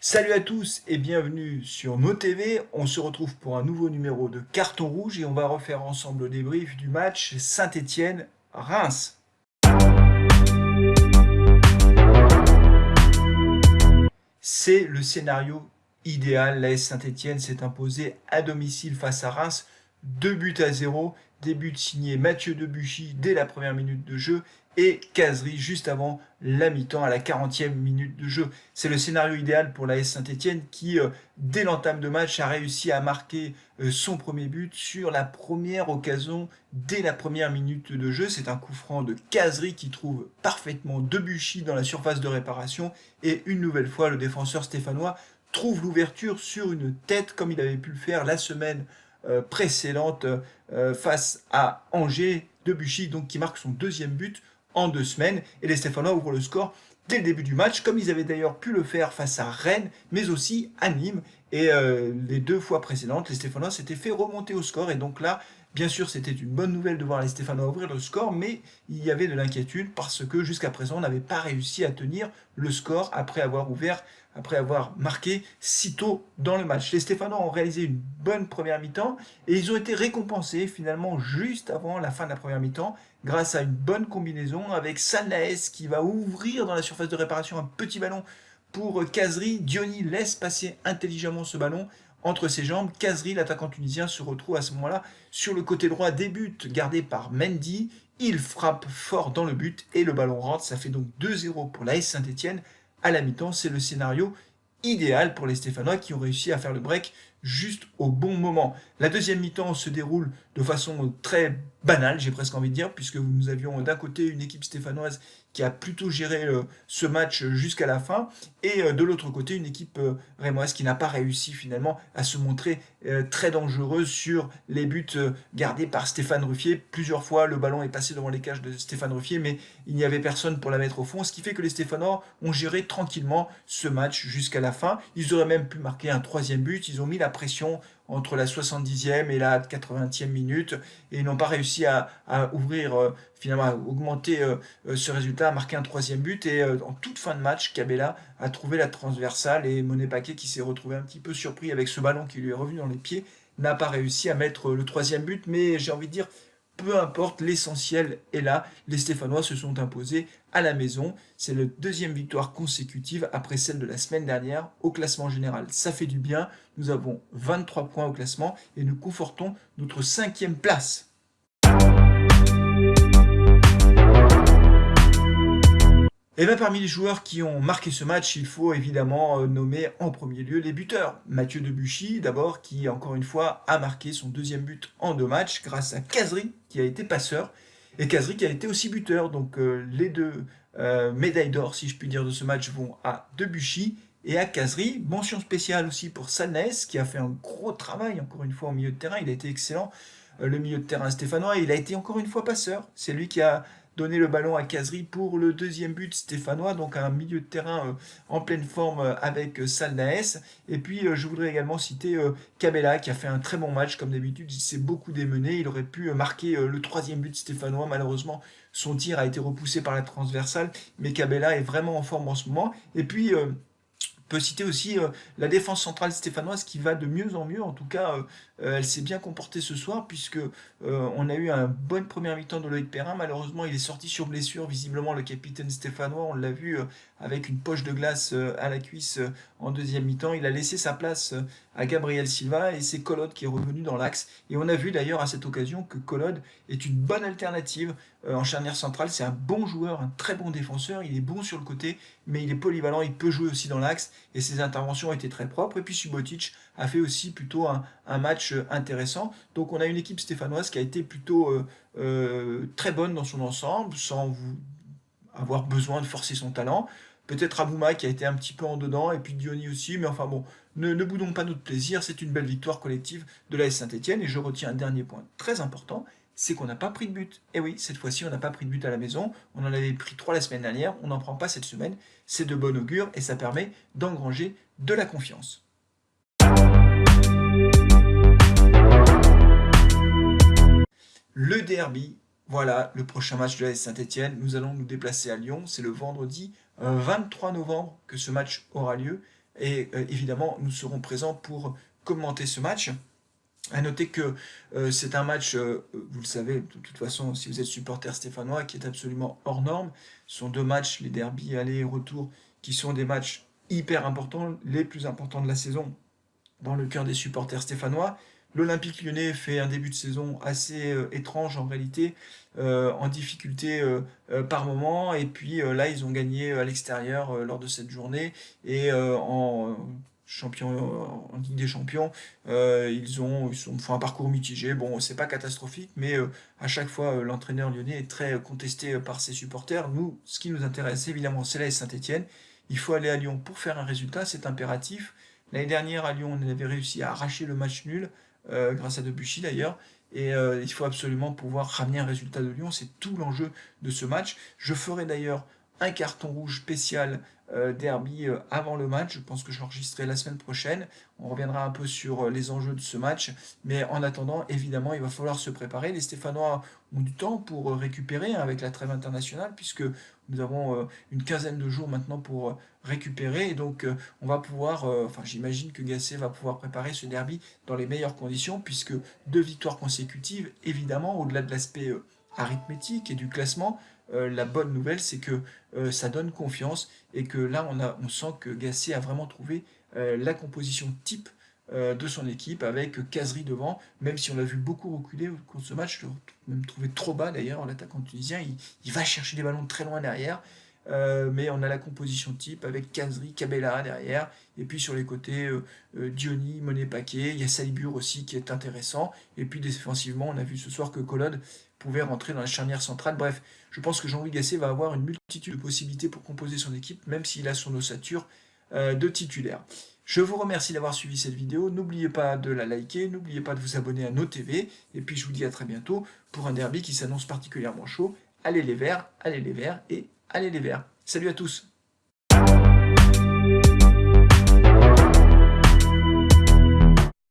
Salut à tous et bienvenue sur MoTV. On se retrouve pour un nouveau numéro de Carton Rouge et on va refaire ensemble le débrief du match Saint-Étienne-Reims. C'est le scénario idéal. L'AS Saint-Étienne s'est imposé à domicile face à Reims, 2 buts à 0. Des buts signés Mathieu Debuchy dès la première minute de jeu et Khazri juste avant la mi-temps à la 40e minute de jeu. C'est le scénario idéal pour l'AS Saint-Étienne qui, dès l'entame de match, a réussi à marquer son premier but sur la première occasion dès la première minute de jeu. C'est un coup franc de Khazri qui trouve parfaitement Debuchy dans la surface de réparation et une nouvelle fois le défenseur stéphanois trouve l'ouverture sur une tête comme il avait pu le faire la semaine précédente face à Angers. Debuchy donc qui marque son deuxième but en 2 semaines et les Stéphanois ouvrent le score dès le début du match comme ils avaient d'ailleurs pu le faire face à Rennes mais aussi à Nîmes et les 2 fois précédentes les Stéphanois s'étaient fait remonter au score et donc là bien sûr c'était une bonne nouvelle de voir les Stéphanois ouvrir le score mais il y avait de l'inquiétude parce que jusqu'à présent on n'avait pas réussi à tenir le score après avoir marqué si tôt dans le match. Les Stéphanois ont réalisé une bonne première mi-temps et ils ont été récompensés finalement juste avant la fin de la première mi-temps grâce à une bonne combinaison avec Salnaès qui va ouvrir dans la surface de réparation un petit ballon pour Khazri. Diony laisse passer intelligemment ce ballon entre ses jambes. Khazri, l'attaquant tunisien, se retrouve à ce moment-là sur le côté droit des buts gardé par Mendy. Il frappe fort dans le but et le ballon rentre. Ça fait donc 2-0 pour l'AS Saint-Étienne. À la mi-temps, c'est le scénario idéal pour les Stéphanois qui ont réussi à faire le break juste au bon moment. La deuxième mi-temps se déroule de façon très banale, j'ai presque envie de dire, puisque nous avions d'un côté une équipe stéphanoise qui a plutôt géré ce match jusqu'à la fin, et de l'autre côté une équipe rémoise qui n'a pas réussi finalement à se montrer très dangereuse sur les buts gardés par Stéphane Ruffier. Plusieurs fois le ballon est passé devant les cages de Stéphane Ruffier, mais il n'y avait personne pour la mettre au fond, ce qui fait que les Stéphanois ont géré tranquillement ce match jusqu'à la fin. Ils auraient même pu marquer un troisième but, ils ont mis la pression entre la 70e et la 80e minute et ils n'ont pas réussi à ouvrir, finalement à augmenter ce résultat, à marquer un troisième but et en toute fin de match, Cabella a trouvé la transversale et Monet Paquet qui s'est retrouvé un petit peu surpris avec ce ballon qui lui est revenu dans les pieds n'a pas réussi à mettre le troisième but, mais j'ai envie de dire peu importe, l'essentiel est là. Les Stéphanois se sont imposés à la maison. C'est la deuxième victoire consécutive après celle de la semaine dernière au classement général. Ça fait du bien. Nous avons 23 points au classement et nous confortons notre 5e place. Et bien parmi les joueurs qui ont marqué ce match, il faut évidemment nommer en premier lieu les buteurs. Mathieu Debuchy d'abord, qui encore une fois a marqué son deuxième but en 2 matchs grâce à Khazri qui a été passeur et Khazri qui a été aussi buteur. Donc les deux médailles d'or, si je puis dire, de ce match vont à Debuchy et à Khazri. Mention spéciale aussi pour Salnaès qui a fait un gros travail encore une fois au milieu de terrain. Il a été excellent, le milieu de terrain stéphanois. Il a été encore une fois passeur. C'est lui qui a donner le ballon à Khazri pour le deuxième but stéphanois, donc un milieu de terrain en pleine forme avec Salnaès. Et puis je voudrais également citer Cabella qui a fait un très bon match comme d'habitude, il s'est beaucoup démené, il aurait pu marquer le troisième but stéphanois, malheureusement son tir a été repoussé par la transversale, mais Cabella est vraiment en forme en ce moment. Et puis on peut citer aussi la défense centrale stéphanoise qui va de mieux en mieux. En tout cas, elle s'est bien comportée ce soir puisque on a eu une bonne première mi-temps de Loïc Perrin. Malheureusement, il est sorti sur blessure. Visiblement, le capitaine stéphanois, on l'a vu avec une poche de glace à la cuisse en deuxième mi-temps. Il a laissé sa place à Gabriel Silva et c'est Collod qui est revenu dans l'axe. Et on a vu d'ailleurs à cette occasion que Collod est une bonne alternative en charnière centrale. C'est un bon joueur, un très bon défenseur. Il est bon sur le côté, mais il est polyvalent. Il peut jouer aussi dans l'axe et ses interventions ont été très propres. Et puis Subotic a fait aussi plutôt un match intéressant. Donc on a une équipe stéphanoise qui a été plutôt très bonne dans son ensemble, sans avoir besoin de forcer son talent. Peut-être Abouma qui a été un petit peu en dedans, et puis Diony aussi, mais enfin bon, ne boudons pas notre plaisir, c'est une belle victoire collective de l'AS Saint-Étienne, et je retiens un dernier point très important, c'est qu'on n'a pas pris de but. Et oui, cette fois-ci, on n'a pas pris de but à la maison, on en avait pris 3 la semaine dernière, on n'en prend pas cette semaine, c'est de bon augure, et ça permet d'engranger de la confiance. Le derby, voilà le prochain match de l'AS Saint-Étienne. Nous allons nous déplacer à Lyon. C'est le vendredi 23 novembre que ce match aura lieu. Et évidemment, nous serons présents pour commenter ce match. À noter que c'est un match, vous le savez, de toute façon, si vous êtes supporter stéphanois, qui est absolument hors norme. Ce sont deux matchs, les derbies aller et retour, qui sont des matchs hyper importants, les plus importants de la saison dans le cœur des supporters stéphanois. L'Olympique lyonnais fait un début de saison assez étrange en réalité, en difficulté par moment, et puis là ils ont gagné à l'extérieur lors de cette journée, et en Ligue des Champions, ils ont fait un parcours mitigé. Bon, c'est pas catastrophique, mais à chaque fois l'entraîneur lyonnais est très contesté par ses supporters. Nous, ce qui nous intéresse évidemment, c'est l'AS Saint-Étienne. Il faut aller à Lyon pour faire un résultat, c'est impératif. L'année dernière à Lyon, on avait réussi à arracher le match nul, grâce à Debuchy d'ailleurs, et il faut absolument pouvoir ramener un résultat de Lyon, c'est tout l'enjeu de ce match. Je ferai d'ailleurs un carton rouge spécial derby avant le match, je pense que je l'enregistrerai la semaine prochaine, on reviendra un peu sur les enjeux de ce match, mais en attendant, évidemment, il va falloir se préparer. Les Stéphanois ont du temps pour récupérer, hein, avec la trêve internationale, puisque nous avons une quinzaine de jours maintenant pour récupérer, et donc on va pouvoir, enfin j'imagine que Gasset va pouvoir préparer ce derby dans les meilleures conditions, puisque deux victoires consécutives, évidemment, au-delà de l'aspect arithmétique et du classement, la bonne nouvelle c'est que ça donne confiance, et que là on sent que Gasset a vraiment trouvé la composition type de son équipe, avec Kazri devant, même si on l'a vu beaucoup reculer au cours de ce match, je l'ai même trouvé trop bas d'ailleurs, l'attaquant tunisien, il va chercher des ballons de très loin derrière, mais on a la composition type avec Kazri, Cabella derrière, et puis sur les côtés, Diony, Monet Paquet, il y a Salibur aussi qui est intéressant, et puis défensivement, on a vu ce soir que Collode pouvait rentrer dans la charnière centrale. Bref, je pense que Jean-Louis Gasset va avoir une multitude de possibilités pour composer son équipe, même s'il a son ossature de titulaire. Je vous remercie d'avoir suivi cette vidéo, n'oubliez pas de la liker, n'oubliez pas de vous abonner à nos TV, et puis je vous dis à très bientôt pour un derby qui s'annonce particulièrement chaud. Allez les Verts, et allez les Verts. Salut à tous!